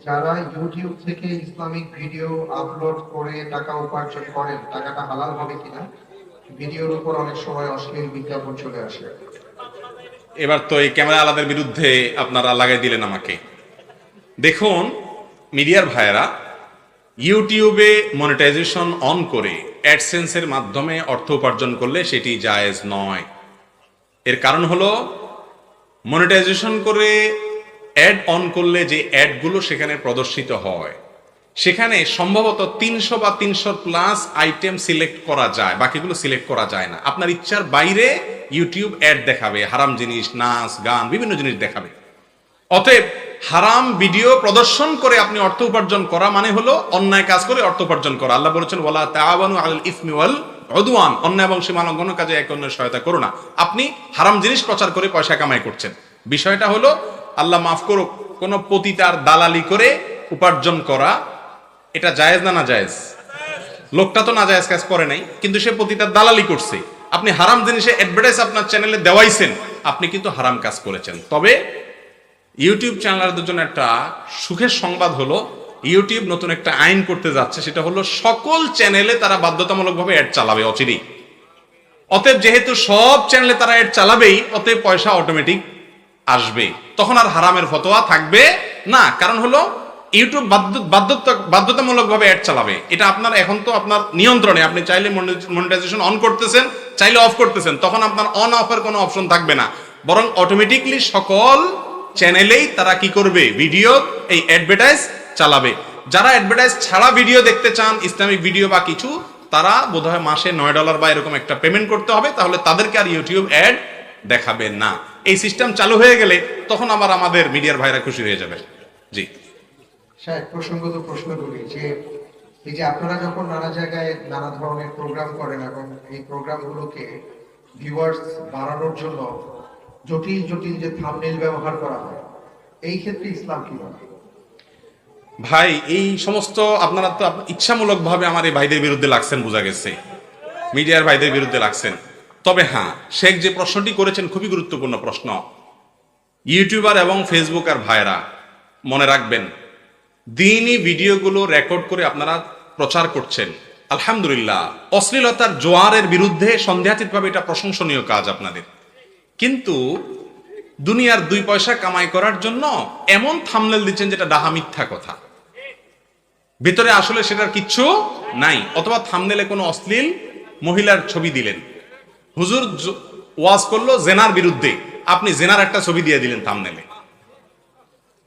যারা ইউটিউব থেকে Islamic video upload করে টাকা উপার্জন করেন, টাকাটা হালাল হবে কিনা? ভিডিওর উপর অনেক সময় অশ্লীল বিজ্ঞাপন চলে আসে। এবার তো এই ক্যামেরা আলাদের বিরুদ্ধে আপনারা লাগাই দিলেন আমাকে। দেখুন মিডিয়ার ভাইয়েরা, ইউটিউবে মনিটাইজেশন অন করে অ্যাডসেন্সের মাধ্যমে অর্থ উপার্জন করলে সেটি জায়েজ নয়। এর কারণ হলো, মনিটাইজেশন করে অ্যাড অন করলে যে অ্যাডগুলো সেখানে প্রদর্শিত হয়, সেখানে সম্ভবত 300 বা 300 প্লাস আইটেম সিলেক্ট করা যায়, বাকিগুলো সিলেক্ট করা যায় না। আপনার ইচ্ছার বাইরে ইউটিউব অ্যাড দেখাবে, হারাম জিনিস, নাচ গান, বিভিন্ন জিনিস দেখাবে। অতএব হারাম ভিডিও প্রদর্শন করে আপনি অর্থ উপার্জন করা মানে হলো অন্যায় কাজ করে অর্থ উপার্জন করা। আল্লাহ বলেছেন, ওয়ালা তাআওয়ানু আলাল ইসমি ওয়াল উদওয়ান, অন্যায় এবং সীমা লঙ্ঘনের কাজে একে অন্যের সহায়তা করো না। আপনি হারাম জিনিস প্রচার করে পয়সা কামাই করছেন। বিষয়টা হলো, আল্লাহ মাফ করুক, কোন পতিতার দালালি করে উপার্জন করা এটা জায়েজ না? না জায়েজ? লোকটা তো না জায়েজ কাজ করে নাই, কিন্তু সে পতিতার দালালি করছে। আপনি হারাম জিনিসে অ্যাডভার্টাইজ আপনার চ্যানেলে দেওয়াইছেন, আপনি কিন্তু হারাম কাজ করেছেন। তবে ইউটিউব চ্যানেলারদের জন্য একটা সুখের সংবাদ হলো, ইউটিউব নতুন একটা আইন করতে যাচ্ছে, সেটা হলো সকল চ্যানেলে তারা বাধ্যতামূলকভাবে অ্যাড চালাবে অচিরেই। অতএব যেহেতু সব চ্যানেলে তারা অ্যাড চালাবেই, অতএব পয়সা অটোমেটিক আসবে, তখন আর হারামের ফতোয়া থাকবে না। কারণ হলো ইউটিউব বাধ্যতামূলকভাবে অ্যাড চালাবে। এটা আপনার এখন তো আপনার নিয়ন্ত্রণে, আপনি চাইলে মনিটাইজেশন অন করতেছেন, চাইলে অফ করতেছেন, তখন আপনার অন অফের কোনো অপশন থাকবে না, বরং অটোমেটিকলি সকল চ্যানেলেই তারা কি করবে, ভিডিও এই অ্যাডভার্টাইজ চালাবে। যারা অ্যাডভার্টাইজ ছাড়া ভিডিও দেখতে চান, ইসলামিক ভিডিও বা কিছু, তারা বোধহয় মাসে $9 বা এরকম একটা পেমেন্ট করতে হবে, তাহলে তাদেরকে আর ইউটিউব অ্যাড দেখাবে না। এই সিস্টেম চালু হয়ে গেলে তখন আবার আমাদের মিডিয়ার ভাইরা খুশি হয়ে যাবে। জি স্যার, প্রসঙ্গত প্রশ্ন করি যে এই যে আপনারা যখন নানা জায়গায় নানা ধরনের প্রোগ্রাম করেন এবং এই প্রোগ্রামগুলোকে ভিউয়ার্স বাড়ানোর জন্য জটিল জটিল যে থাম্বনেইল ব্যবহার করা হয়, এই ক্ষেত্রে ইসলাম কি বলে? ভাই, এই সমস্ত আপনারা তো ইচ্ছামূলক ভাবে আমার এই ভাইদের বিরুদ্ধে লাগছেন, বোঝা গেছে, মিডিয়ার ভাইদের বিরুদ্ধে লাগছেন। তবে হ্যাঁ, শেখ যে প্রশ্নটি করেছেন খুবই গুরুত্বপূর্ণ প্রশ্ন। ইউটিউবার এবং ফেসবুকার ভাইরা মনে রাখবেন, দিনই ভিডিওগুলো রেকর্ড করে আপনারা প্রচার করছেন, আলহামদুলিল্লাহ। অশ্লীলতার জোয়ারের বিরুদ্ধে সন্দেহাতীতভাবে এটা প্রশংসনীয় কাজ আপনাদের। কিন্তু দুনিয়ার 2 পয়সা কামাই করার জন্য এমন থাম্বনেল দিচ্ছেন যেটা ডাহা মিথ্যা কথা, ভিতরে আসলে সেটার কিচ্ছু নাই। অথবা থাম্বনেলে কোনো অশ্লীল মহিলার ছবি দিলেন, হুজুর ওয়াজ করলো জেনার বিরুদ্ধে, আপনি জেনার একটা ছবি দিয়ে দিলেন থাম্বনেলে।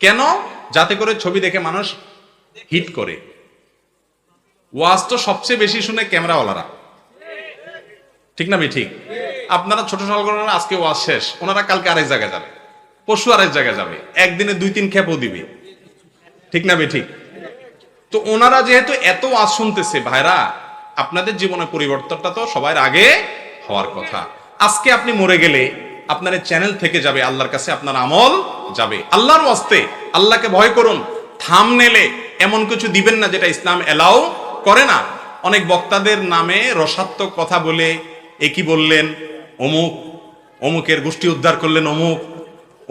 কেন? যাতে করে ছবি দেখে মানুষ হিট করে। ওয়াজ তো সবচেয়ে বেশি শুনে ক্যামেরাওয়ালারা, ঠিক না? ঠিক। আপনারা ছোট সালগণরা আজকে ওয়াজ শেষ, ওনারা কালকে আরেক জায়গায় যাবে, পরশু আরেক জায়গায় যাবে, একদিনে 2-3 খেপও দিবে, ঠিক না? ঠিক। তো ওনারা যেহেতু এত ওয়াজ শুনতেছে, ভাইরা আপনাদের জীবনে পরিবর্তনটা তো সবার আগে হওয়ার কথা। আজকে আপনি মরে গেলে আপনার চ্যানেল থেকে যাবে, আল্লাহর কাছে আপনার আমল যাবে। আল্লাহর ওয়াস্তে আল্লাহকে ভয় করুন। থাম্বনেলে এমন কিছু দিবেন না যেটা ইসলাম এলাও করে না। অনেক বক্তাদের নামে রসাত্মক কথা বলে, একই বললেন অমুক, অমুকের গোষ্ঠী উদ্ধার করলেন অমুক,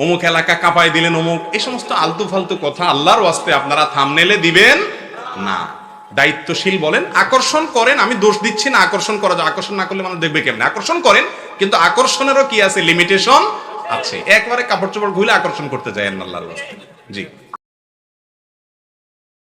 অমুক এলাকা কাঁপায় দিলেন অমুক, এই সমস্ত আলতু ফালতু কথা আল্লাহর ওয়াস্তে আপনারা থাম্বনেলে দিবেন না। দায়িত্বশীল বলেন, আকর্ষণ করেন, আমি দোষ দিচ্ছি না, আকর্ষণ করা যায়, আকর্ষণ না করলে মানুষ দেখবে কেমন? আকর্ষণ করেন, কিন্তু আকর্ষণেরও কি আছে, লিমিটেশন আছে। একবারে কাপড় চোপড় খুলে আকর্ষণ করতে যায় আল্লাহর ওয়াস্তে। জি।